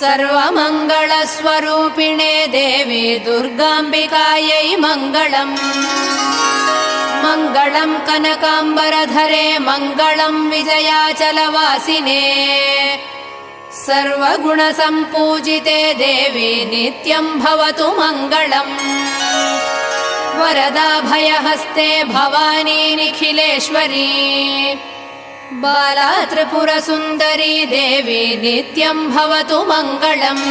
सर्वमङ्गलस्वरूपिणे देवी दुर्गाम्बिकायै मङ्गलम्। मङ्गलम् कनकाम्बरधरे मङ्गलम् विजयाचलवासिने सर्वगुणसम्पूजिते देवी नित्यम् भवतु मङ्गलम्। वरदाभयहस्ते भवानी निखिलेश्वरी बाला त्रिपुरसुन्दरी देवी नित्यम् भवतु मङ्गलम्।